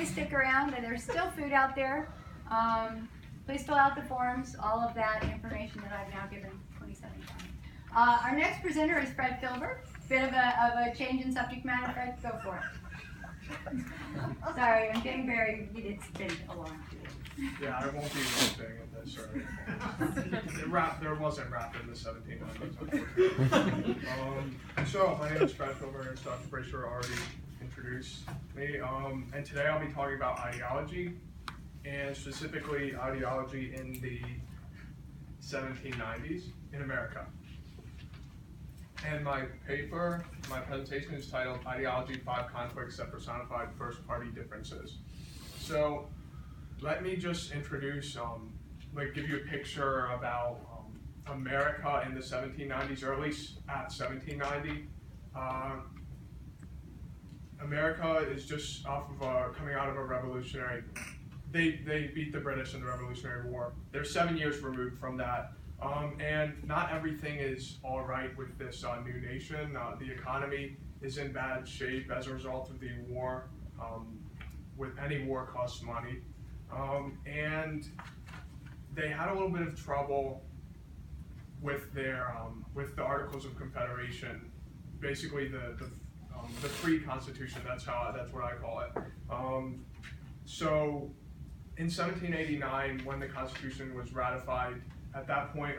please stick around, and there's still food out there. Please fill out the forms, all of that information that I've now given 27 times. Our next presenter is Fred Filberg. Bit of a change in subject matter. Fred, go for it. Sorry, I'm getting very, it's been a long day. Yeah, I won't be roasting in this or anything. There wasn't rap in the 1700s, unfortunately. So, my name is Fred Filberg, as Dr. Bracer already introduced me. And today I'll be talking about ideology, and specifically ideology in the 1790s in America. And my presentation is titled Ideology, 5 Conflicts That Personified First Party Differences. So let me just introduce, give you a picture about America in the 1790s, or at least at 1790. America is just off of coming out of a revolutionary. They beat the British in the Revolutionary War. They're 7 years removed from that. And not everything is all right with this new nation. The economy is in bad shape as a result of the war. With any war costs money. And they had a little bit of trouble with their with the Articles of Confederation, basically the free Constitution. That's what I call it. So in 1789, when the Constitution was ratified, at that point,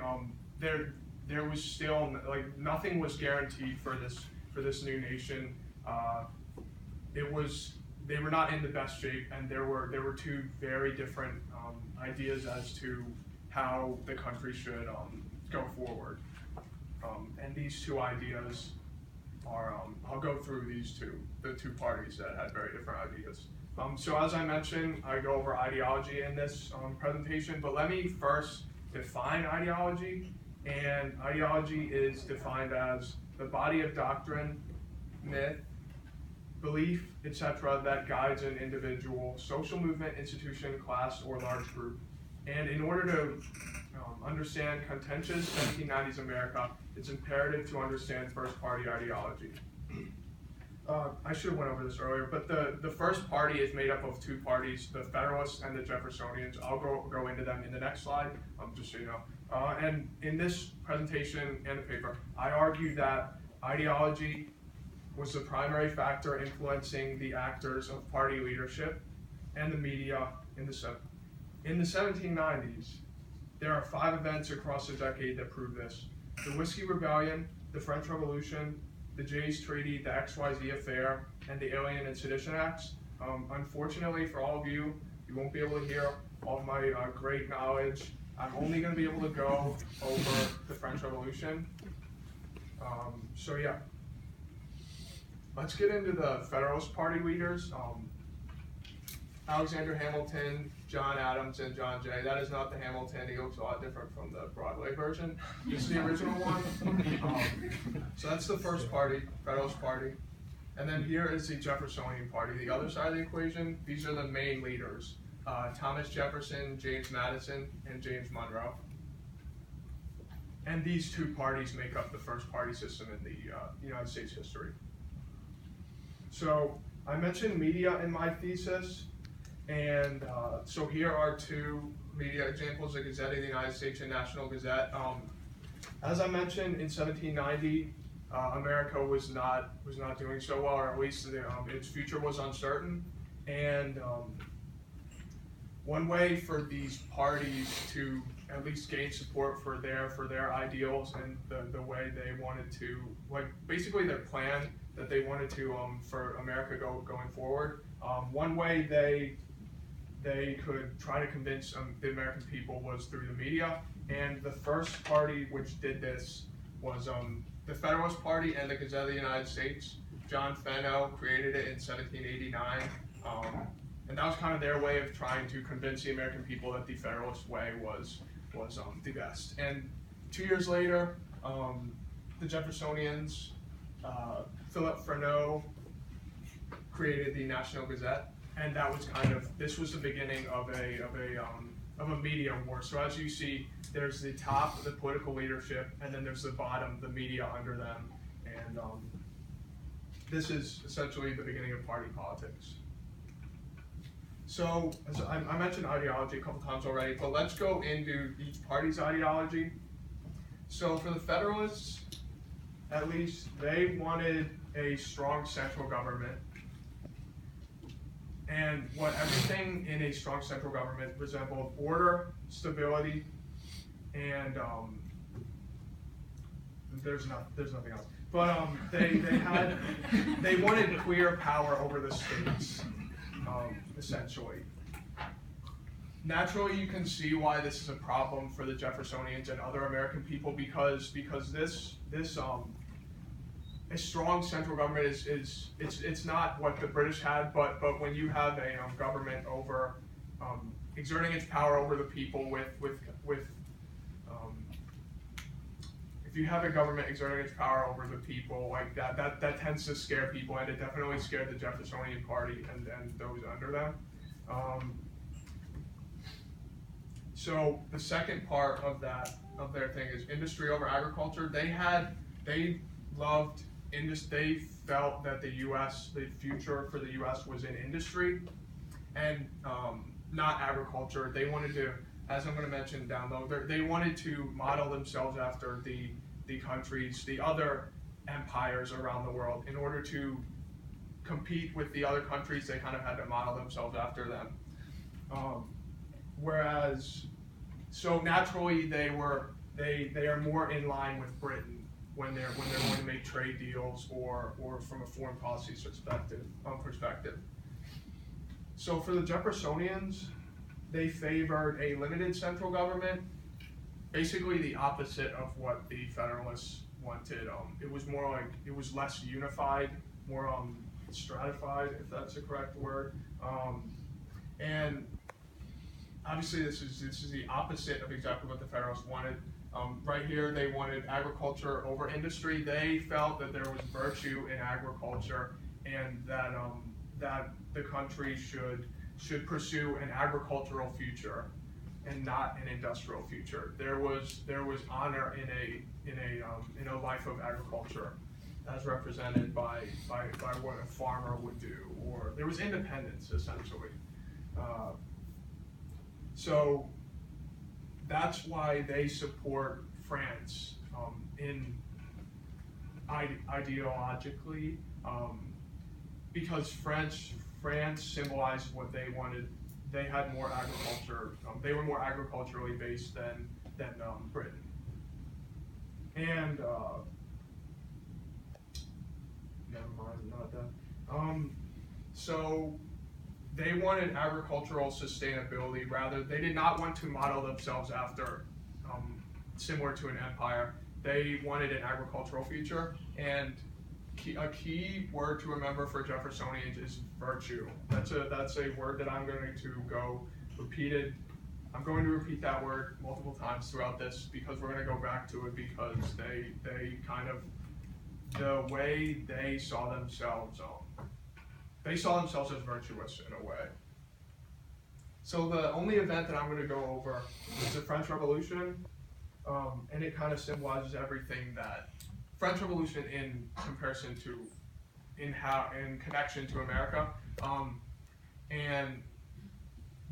there was still nothing was guaranteed for this new nation. They were not in the best shape, and there were two very different ideas as to how the country should go forward. And these two ideas are I'll go through the two parties that had very different ideas. So as I mentioned, I go over ideology in this presentation, but let me first define ideology. And ideology is defined as the body of doctrine, myth, belief, etc. that guides an individual, social movement, institution, class, or large group. And in order to understand contentious 1790s America, it's imperative to understand first party ideology. I should have went over this earlier, but the first party is made up of two parties, the Federalists and the Jeffersonians. I'll go into them in the next slide, just so you know. And in this presentation and the paper, I argue that ideology was the primary factor influencing the actors of party leadership and the media in the 1790s. There are 5 events across the decade that prove this: the Whiskey Rebellion, the French Revolution, the Jay's Treaty, the XYZ Affair, and the Alien and Sedition Acts. Unfortunately for all of you, you won't be able to hear all of my great knowledge. I'm only going to be able to go over the French Revolution. So yeah. Let's get into the Federalist Party leaders. Alexander Hamilton, John Adams, and John Jay. That is not the Hamilton. He looks a lot different from the Broadway version. This is the original one. So that's the first party, Federalist Party. And then here is the Jeffersonian Party. The other side of the equation, these are the main leaders. Thomas Jefferson, James Madison, and James Monroe. And these two parties make up the first party system in the United States history. So I mentioned media in my thesis, and so here are 2 media examples: the Gazette of the United States and National Gazette. As I mentioned, in 1790, America was not doing so well, or at least its future was uncertain. And one way for these parties to at least gain support for their ideals and the way they wanted to, basically their plan that they wanted to for America going forward. One way they could try to convince the American people was through the media, and the first party which did this was the Federalist Party and the Gazette of the United States. John Fenno created it in 1789, and that was kind of their way of trying to convince the American people that the Federalist way was the best. And 2 years later, the Jeffersonians, Philip Freneau, created the National Gazette, and that was this was the beginning of a media war. So as you see, there's the top, the political leadership, and then there's the bottom, the media under them, and this is essentially the beginning of party politics. So, as I mentioned ideology a couple times already, but let's go into each party's ideology. So for the Federalists, at least, they wanted a strong central government. And what everything in a strong central government resembled: order, stability, and there's nothing else. But they wanted clear power over the states, essentially. Naturally, you can see why this is a problem for the Jeffersonians and other American people, because a strong central government it's not what the British had, but when you have a government over exerting its power over the people with if you have a government exerting its power over the people like that tends to scare people, and it definitely scared the Jeffersonian Party and those under them. So the second part of their thing is industry over agriculture. They loved industry. They felt that the future for the U.S. was in industry and not agriculture. They wanted to, as I'm going to mention down below, they wanted to model themselves after the other empires around the world. In order to compete with the other countries, they kind of had to model themselves after them. So naturally they are more in line with Britain when they're going to make trade deals or from a foreign policy perspective. So for the Jeffersonians, they favored a limited central government, basically the opposite of what the Federalists wanted. It was less unified, more stratified, if that's the correct word, and obviously this is the opposite of exactly what the Federalists wanted. Right here, they wanted agriculture over industry. They felt that there was virtue in agriculture, and that the country should pursue an agricultural future and not an industrial future. There was honor in a life of agriculture, as represented by what a farmer would do, or there was independence essentially. So that's why they support France ideologically, because France symbolized what they wanted. They had more agriculture. They were more agriculturally based than Britain. And never mind, not that. So they wanted agricultural sustainability. Rather, they did not want to model themselves after similar to an empire. They wanted an agricultural future, and a key word to remember for Jeffersonians is virtue. That's a word that I'm going to go repeated. I'm going to repeat that word multiple times throughout this because we're going to go back to it, because they kind of, the way they saw themselves as virtuous in a way. So the only event that I'm going to go over is the French Revolution, and it kind of symbolizes everything that French Revolution in connection to America, and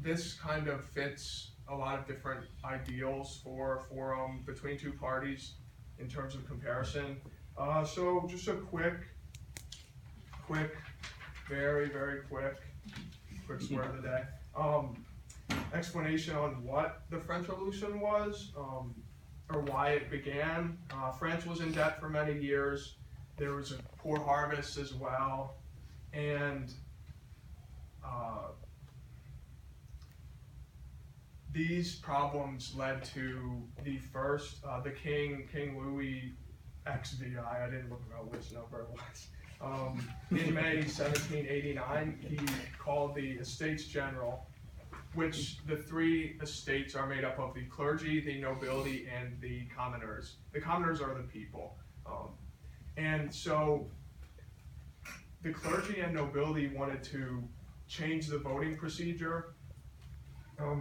this kind of fits a lot of different ideals for between two parties in terms of comparison. So just a quick, very quick swear of the day. Explanation on what the French Revolution was, or why it began. France was in debt for many years. There was a poor harvest as well, and these problems led to the first, the King Louis XVI, I didn't look about which number it was. In May 1789, he called the Estates General, which the three estates are made up of the clergy, the nobility, and the commoners. The commoners are the people. And so the clergy and nobility wanted to change the voting procedure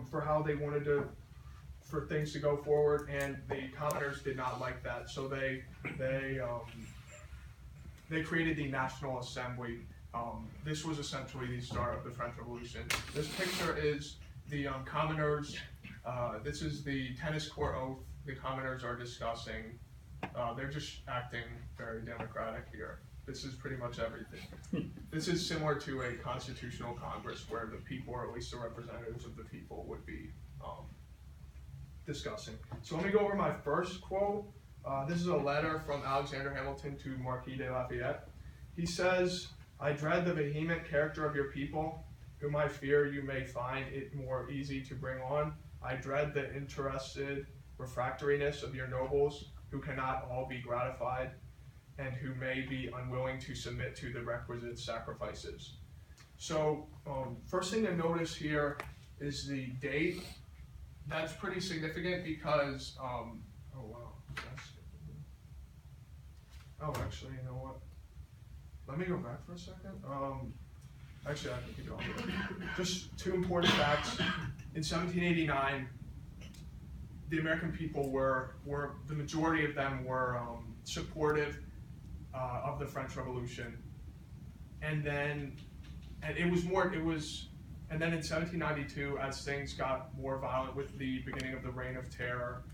for how they wanted for things to go forward, and the commoners did not like that. So they created the National Assembly, This was essentially the start of the French Revolution. This picture is the commoners. This is the tennis court oath the commoners are discussing. They're just acting very democratic here. This is pretty much everything. This is similar to a constitutional Congress where the people, or at least the representatives of the people, would be discussing. So let me go over my first quote. This is a letter from Alexander Hamilton to Marquis de Lafayette. He says, "I dread the vehement character of your people, whom I fear you may find it more easy to bring on. I dread the interested refractoriness of your nobles, who cannot all be gratified, and who may be unwilling to submit to the requisite sacrifices." So, first thing to notice here is the date. That's pretty significant because, oh wow, actually, you know what? Let me go back for a second. Actually, I can keep going. Just two important facts. In 1789, the American people were the majority of them were supportive of the French Revolution, and then in 1792, as things got more violent with the beginning of the Reign of Terror,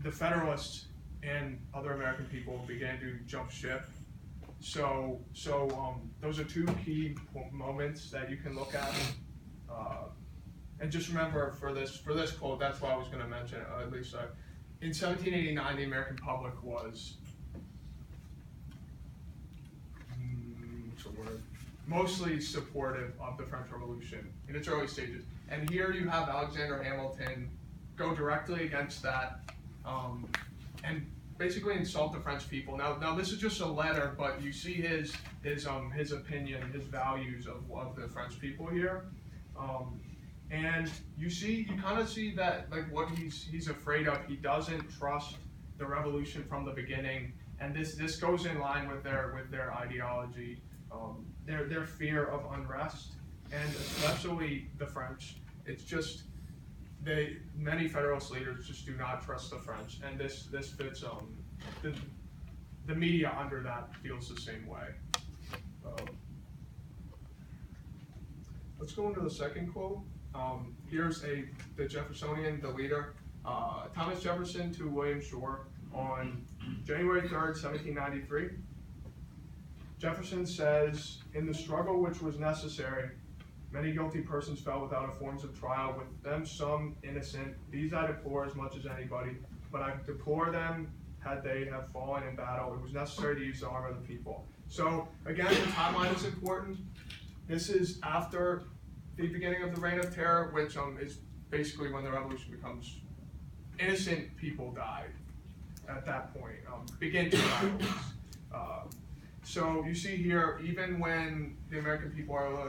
the Federalists and other American people began to jump ship. So those are two key moments that you can look at. And just remember for this quote, that's what I was going to mention. At least in 1789, the American public was mostly supportive of the French Revolution in its early stages. And here you have Alexander Hamilton go directly against that and basically insult the French people. Now this is just a letter, but you see his opinion, his values of the French people here. And you kind of see that, like, what he's afraid of. He doesn't trust the revolution from the beginning, and this goes in line with their ideology, their fear of unrest, and especially the French. It's just many Federalist leaders just do not trust the French, and this fits. The media under that feels the same way. Let's go into the second quote. Here's the Jeffersonian, the leader, Thomas Jefferson to William Shore on January 3rd, 1793. Jefferson says, "In the struggle which was necessary, many guilty persons fell without a forms of trial, with them some innocent. These I deplore as much as anybody, but I deplore them had they have fallen in battle. It was necessary to use the arm of the people." So again, the timeline is important. This is after the beginning of the Reign of Terror, which is basically when the revolution becomes innocent people died at that point, begin to die. So you see here, even when the American people are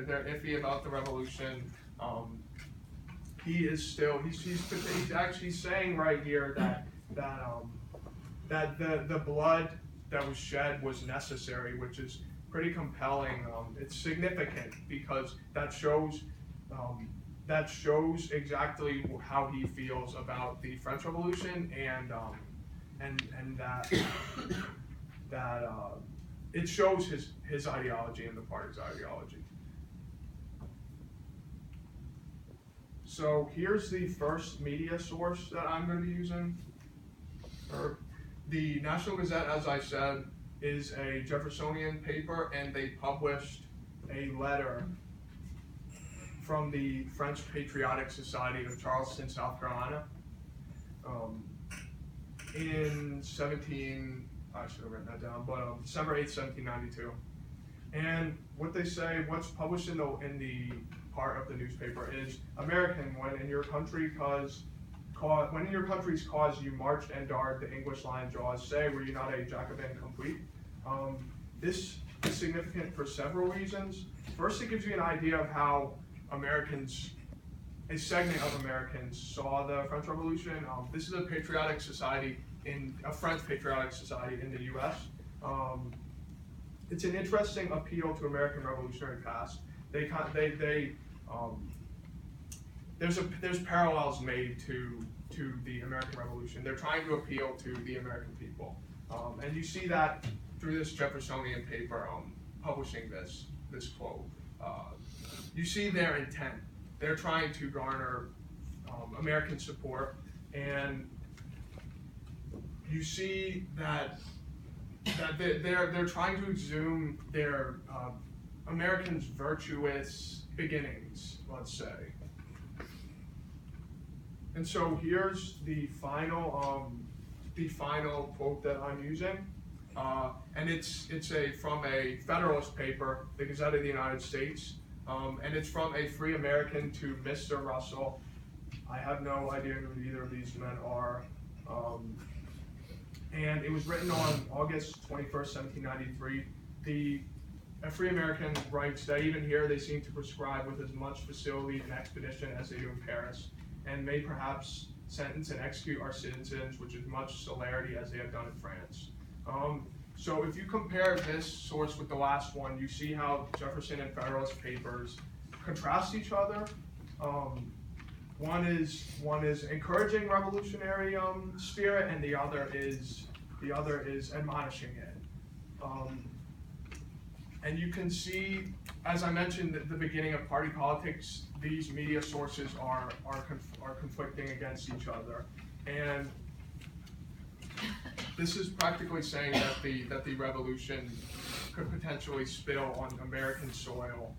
they're iffy about the revolution, he's actually saying right here that the blood that was shed was necessary, which is pretty compelling. It's significant because that shows exactly how he feels about the French Revolution, and that it shows his ideology and the party's ideology. So here's the first media source that I'm going to be using. The National Gazette, as I said, is a Jeffersonian paper, and they published a letter from the French Patriotic Society of Charleston, South Carolina, in I should have written that down, but December 8th, 1792. And what they say, what's published in the part of the newspaper is, "American, when in your country's cause you marched and darred the English lion jaws, say, were you not a Jacobin complete?" This is significant for several reasons. First, it gives you an idea of how a segment of Americans saw the French Revolution. This is a patriotic society, a French patriotic society in the U.S. It's an interesting appeal to American revolutionary past. There's parallels made to the American Revolution. They're trying to appeal to the American people, and you see that through this Jeffersonian paper. publishing this quote. You see their intent. They're trying to garner American support, and you see that they're trying to exhume their Americans' virtuous beginnings, let's say. And so here's the final quote that I'm using, and it's from a Federalist paper, the Gazette of the United States, and it's from a free American to Mr. Russell. I have no idea who either of these men are, and it was written on August 21st, 1793. A free American writes that even here they seem to prescribe with as much facility and expedition as they do in Paris, and may perhaps sentence and execute our citizens with as much celerity as they have done in France. So if you compare this source with the last one, you see how Jefferson and Federalist Papers contrast each other. One is encouraging revolutionary spirit, and the other is admonishing it. And you can see, as I mentioned at the beginning of party politics, these media sources are conflicting against each other, and this is practically saying that the revolution could potentially spill on American soil.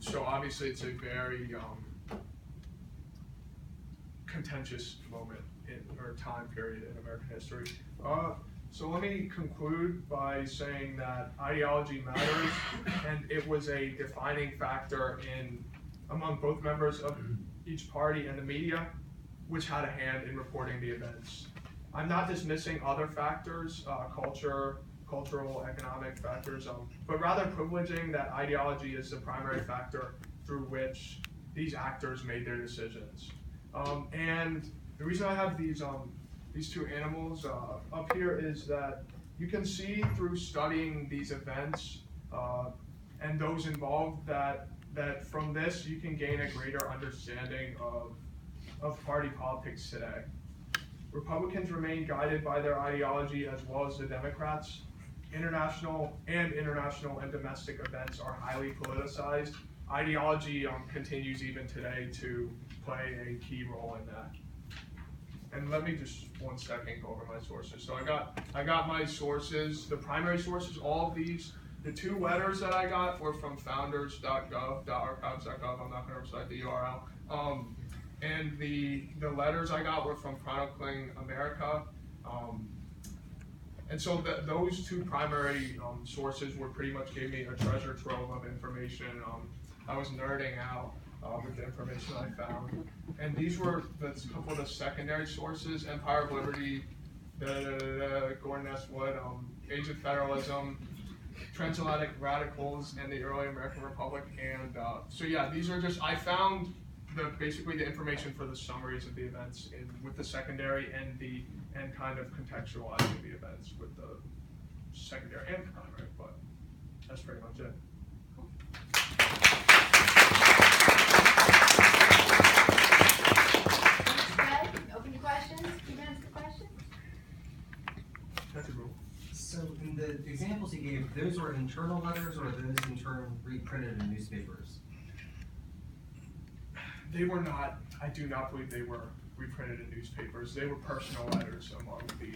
So obviously, it's a very contentious moment or time period in American history. So let me conclude by saying that ideology matters, and it was a defining factor among both members of each party and the media, which had a hand in reporting the events. I'm not dismissing other factors, cultural, economic factors, but rather privileging that ideology is the primary factor through which these actors made their decisions. And the reason I have these two animals up here is that you can see through studying these events and those involved that from this you can gain a greater understanding of party politics today. Republicans remain guided by their ideology as well as the Democrats. International and domestic events are highly politicized. Ideology continues even today to play a key role in that. And let me just 1 second go over my sources. So I got my sources, the primary sources, all of these. The 2 letters that I got were from founders.gov.archives.gov. I'm not going to recite the URL. And the letters I got were from Chronicling America. And so those 2 primary sources were pretty much gave me a treasure trove of information. I was nerding out with the information I found. And these were a couple of the secondary sources: Empire of Liberty, Gordon S. Wood, Age of Federalism, Transatlantic Radicals, and the Early American Republic. And so yeah, these are just, I found basically the information for the summaries of the events with the secondary and kind of contextualizing the events with the secondary and primary, but that's pretty much it. Open to questions. 2 minutes for questions. That's a rule. So in the examples you gave, those were internal letters, or those in turn reprinted in newspapers? They were not. I do not believe they were reprinted in newspapers. They were personal letters among the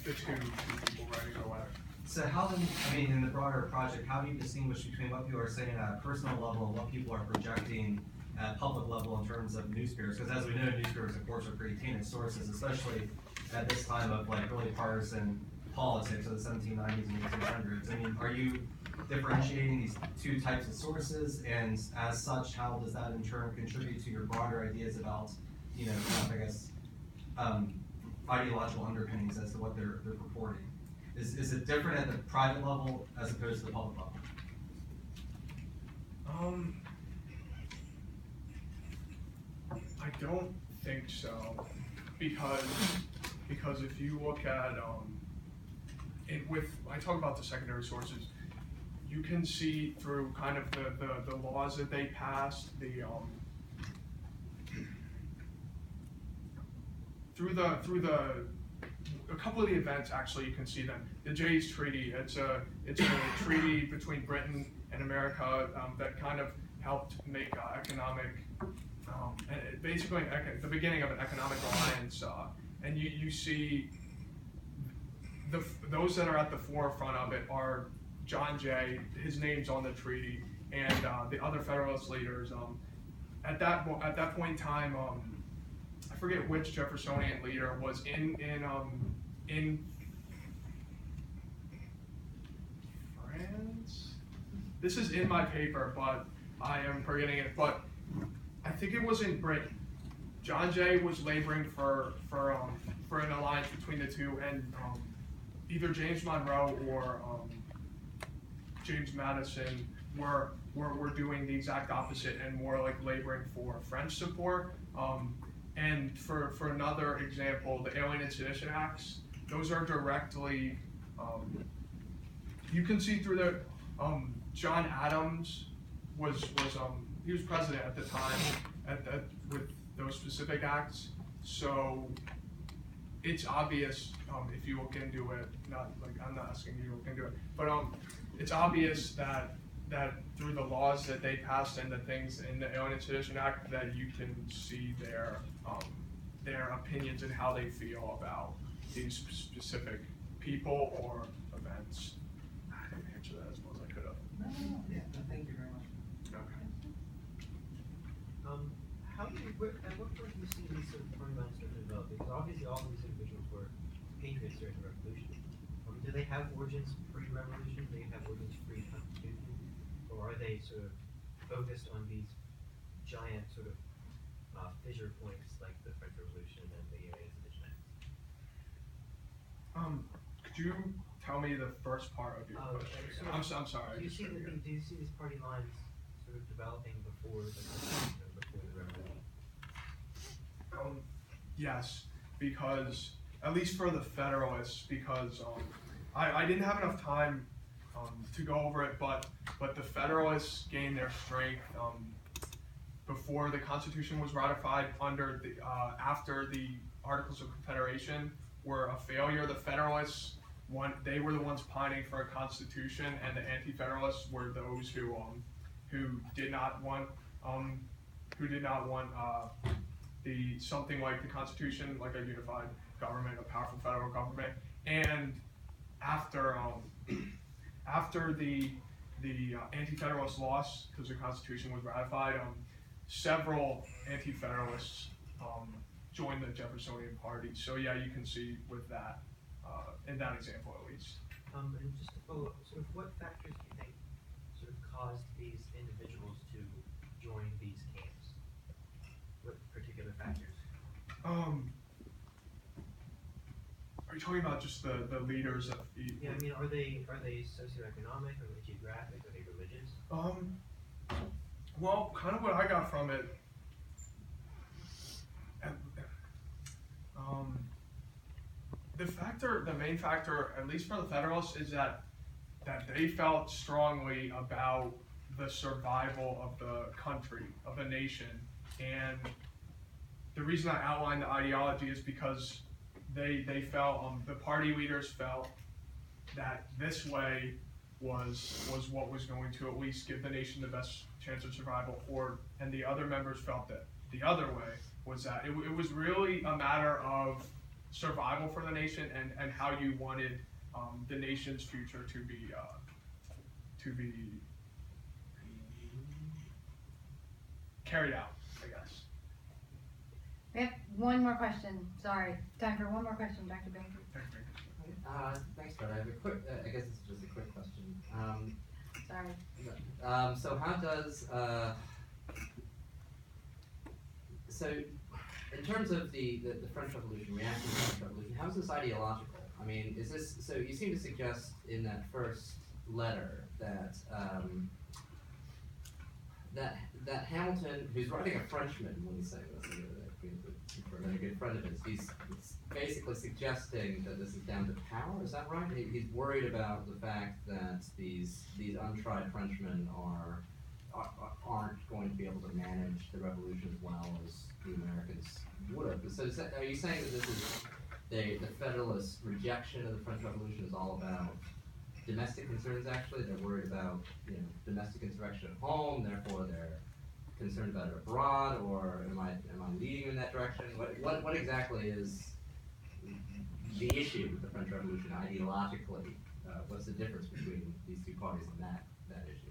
two people writing the letter. So how then, in the broader project, how do you distinguish between what people are saying at a personal level and what people are projecting at a public level in terms of newspapers? Because as we know, newspapers, of course, are pretty tainted sources, especially at this time of really partisan politics of the 1790s and 1800s. Are you differentiating these 2 types of sources, and as such, how does that in turn contribute to your broader ideas about, ideological underpinnings as to what they're purporting? Is it different at the private level as opposed to the public level? I don't think so, because if you look at I talk about the secondary sources, you can see through kind of the laws that they passed, through a couple of the events, actually you can see them. the Jay's Treaty. It's a treaty between Britain and America that kind of helped make economic, basically the beginning of an economic alliance. And you see those that are at the forefront of it are John Jay, his name's on the treaty, and the other Federalist leaders. At that point in time, I forget which Jeffersonian leader was in France. This is in my paper, but I am forgetting it. But I think it was in Britain. John Jay was laboring for an alliance between the two, and either James Monroe or James Madison were doing the exact opposite and more like laboring for French support. And for another example, the Alien and Sedition Acts, those are directly, you can see through the, John Adams he was president at the time with those specific acts. So it's obvious if you look into it, I'm not asking you to look into it, but it's obvious that through the laws that they passed and the things in the Alien and Sedition Act that you can see their opinions and how they feel about these specific people or events. I didn't answer that as well as I could have. Yeah, thank you very much. Okay. At what point do you see these sort of party lines start to develop? Because obviously all these individuals were patriots during the Revolution. Do they have origins pre-Revolution? Do they have origins pre-Constitution? Or are they sort of focused on these giant sort of fissure points like the French Revolution and the Alien and Sedition Acts? Could you tell me the first part of your question? I'm sorry. Do you see these party lines sort of developing before the Revolution? Yes, because at least for the Federalists, because I didn't have enough time to go over it, but the Federalists gained their strength before the Constitution was ratified after the Articles of Confederation were a failure. The Federalists they were the ones pining for a constitution, and the Anti-Federalists were those who did not want something like the Constitution, like a unified government, a powerful federal government. And after the Anti-Federalists lost because the Constitution was ratified, several Anti-Federalists joined the Jeffersonian Party. So yeah, you can see with that, in that example at least. And just to follow up, sort of what factors do you think sort of caused these individuals to join these camps? What particular factors? Are you talking about just the leaders of each? Yeah, I mean, are they socioeconomic, are they geographic, are they religious? Well, kind of what I got from it, the main factor, at least for the Federalists, is that they felt strongly about the survival of the country, of the nation. And the reason I outlined the ideology is because they felt, the party leaders felt that this way was what was going to at least give the nation the best chance of survival, and the other members felt that the other way was that it was really a matter of survival for the nation and how you wanted the nation's future to be carried out, I guess. We have one more question. Sorry, time for one more question, Dr. Baker. Thanks, Fred. I have a quick, I guess it's just a quick question. Sorry. So how does, so in terms of the French Revolution, reaction to the French Revolution, how is this ideological? I mean, is this, so you seem to suggest in that first letter that, that Hamilton, who's writing a Frenchman when he's saying this, a very good friend of his, he's basically suggesting that this is down to power, is that right? He's worried about the fact that these untried Frenchmen aren't going to be able to manage the revolution as well as the Americans would have. So are you saying that this is the Federalist rejection of the French Revolution is all about domestic concerns. Actually, they're worried about domestic insurrection at home. Therefore, they're concerned about it abroad. Or am I leading in that direction? What exactly is the issue with the French Revolution ideologically? What's the difference between these two parties on that issue?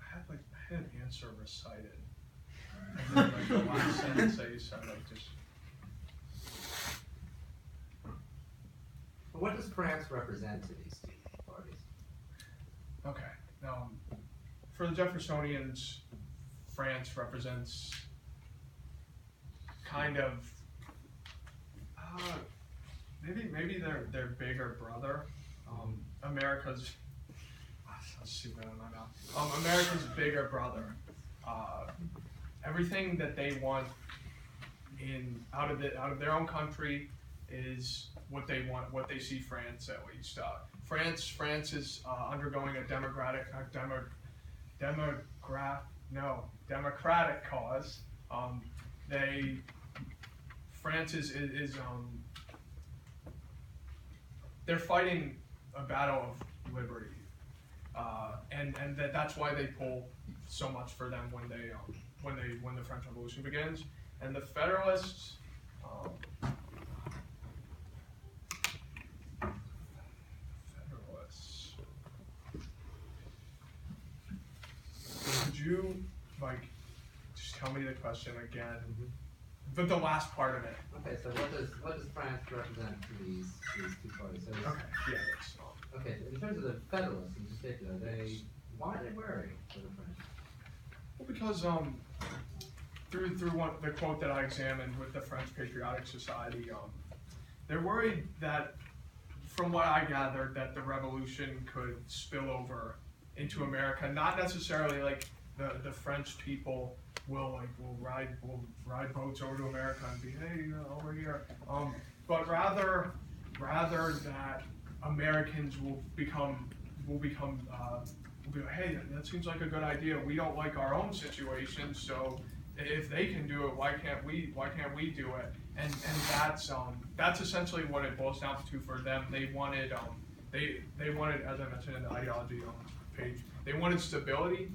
I had an answer recited. And then like the last sentence that you said, like just. What does France represent to these two parties? Okay. For the Jeffersonians, France represents kind of maybe their bigger brother. America's I'll shoot that in my mouth. America's bigger brother. Everything that they want out of their own country is what they want, what they see France at least. France is undergoing a democratic cause. France is they're fighting a battle of liberty, and that's why they pull so much for them when the French Revolution begins. And the Federalists. Could you just tell me the question again? But the last part of it. Okay, so what does France represent to these two parties? So Okay, yeah. That's, okay, in terms of the Federalists in particular, why are they wary of the French? well, because through the quote that I examined with the French Patriotic Society, they're worried that, from what I gathered, that the revolution could spill over into America. Not necessarily like the French people will ride boats over to America and be, hey, over here, but rather that Americans will be like, hey, that seems like a good idea. We don't like our own situation, so if they can do it, why can't we do it? And that's essentially what it boils down to for them. They wanted they wanted, as I mentioned in the ideology page, they wanted stability,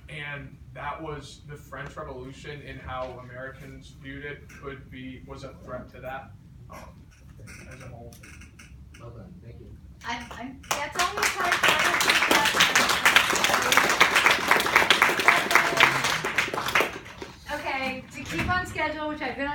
and that was the French Revolution in how Americans viewed it was a threat to that as a whole. Well done, thank you. That's all the time. Okay, to keep on schedule, which I've been on